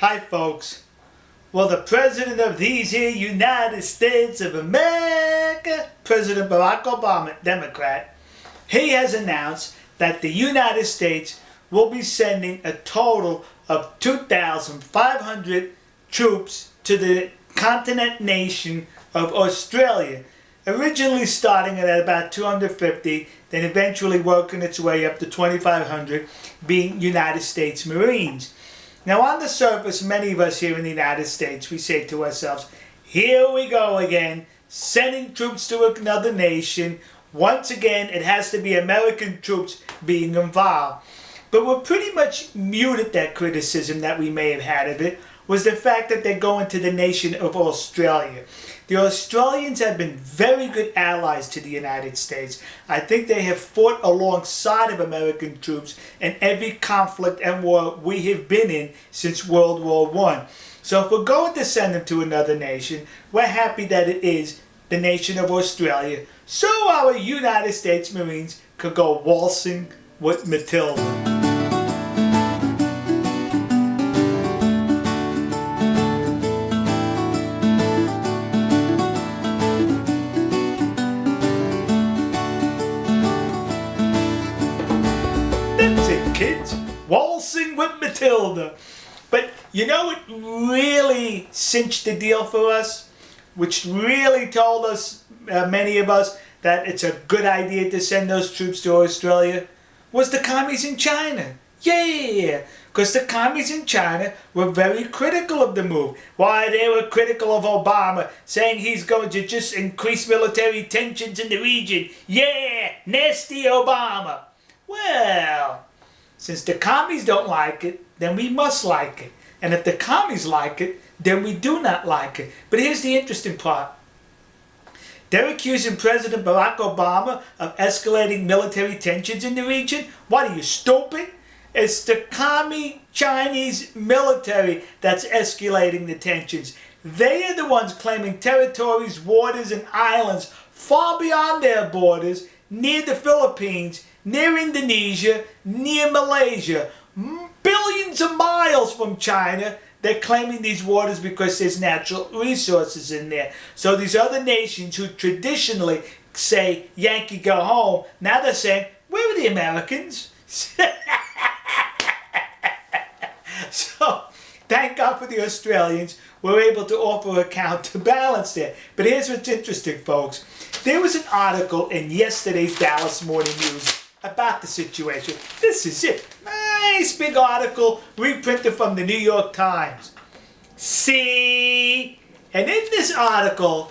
Hi folks. Well, the President of these here United States of America, President Barack Obama, Democrat, he has announced that the United States will be sending a total of 2,500 troops to the continent nation of Australia, originally starting at about 250, then eventually working its way up to 2,500, being United States Marines. Now on the surface, many of us here in the United States, we say to ourselves, here we go again, sending troops to another nation. Once again, it has to be American troops being involved. But what pretty much muted that criticism that we may have had of it was the fact that they're going to the nation of Australia. The Australians have been very good allies to the United States. I think they have fought alongside of American troops in every conflict and war we have been in since World War I. So if we're going to send them to another nation, we're happy that it is the nation of Australia, so our United States Marines could go waltzing with Matilda. Kids, waltzing with Matilda. But you know what really cinched the deal for us? Which really told us, many of us, that it's a good idea to send those troops to Australia? Was the commies in China. Yeah, because the commies in China were very critical of the move. Why, they were critical of Obama, saying he's going to just increase military tensions in the region. Yeah, nasty Obama. Well, since the commies don't like it, then we must like it. And if the commies like it, then we do not like it. But here's the interesting part. They're accusing President Barack Obama of escalating military tensions in the region. What, are you stupid? It's the commie Chinese military that's escalating the tensions. They are the ones claiming territories, waters, and islands far beyond their borders, near the Philippines, near Indonesia, near Malaysia, billions of miles from China. They're claiming these waters because there's natural resources in there. So these other nations who traditionally say, Yankee go home, now they're saying, where are the Americans? So, thank God for the Australians. We're able to offer a counterbalance there. But here's what's interesting, folks. There was an article in yesterday's Dallas Morning News about the situation. This is it. Nice big article reprinted from the New York Times. See? And in this article,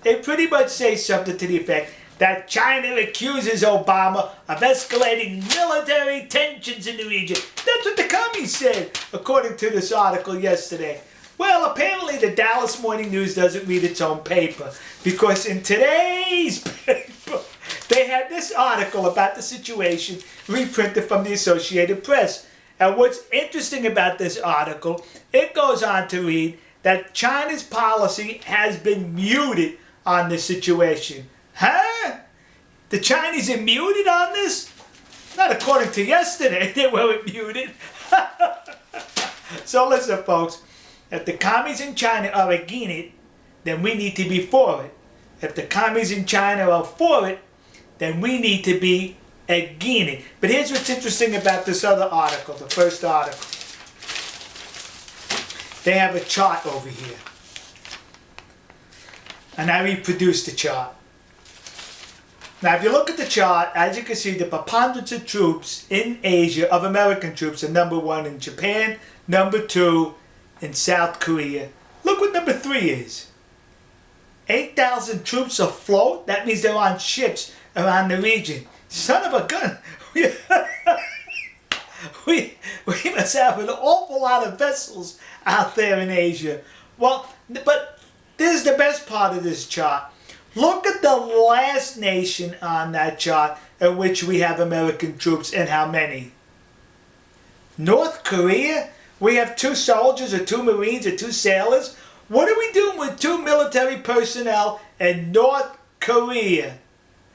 they pretty much say something to the effect that China accuses Obama of escalating military tensions in the region. That's what the commies said, according to this article yesterday. Well, apparently the Dallas Morning News doesn't read its own paper, because in today's paper, they had this article about the situation reprinted from the Associated Press. And what's interesting about this article, it goes on to read that China's policy has been muted on this situation. Huh? The Chinese are muted on this? Not according to yesterday, they weren't muted. So listen, folks. If the commies in China are against it, then we need to be for it. If the commies in China are for it, then we need to be against it. But here's what's interesting about this other article, the first article. They have a chart over here. And I reproduced the chart. Now if you look at the chart, as you can see, the preponderance of troops in Asia, of American troops, are number 1 in Japan, number 2 in South Korea. Look what number 3 is. 8,000 troops afloat. That means they're on ships around the region. Son of a gun. We must have an awful lot of vessels out there in Asia. Well, but this is the best part of this chart. Look at the last nation on that chart in which we have American troops, and how many. North Korea? We have 2 soldiers or 2 Marines or 2 sailors. What are we doing with 2 military personnel in North Korea?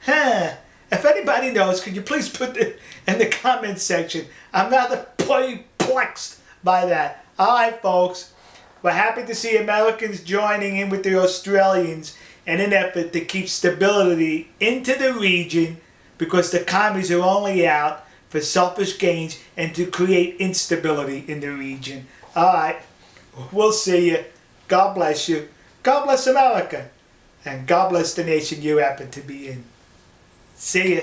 Huh? If anybody knows, could you please put it in the comments section? I'm rather perplexed by that. Alright, folks. We're happy to see Americans joining in with the Australians in an effort to keep stability into the region, because the commies are only out for selfish gains and to create instability in the region. Alright, we'll see you. God bless you. God bless America. And God bless the nation you happen to be in. See ya.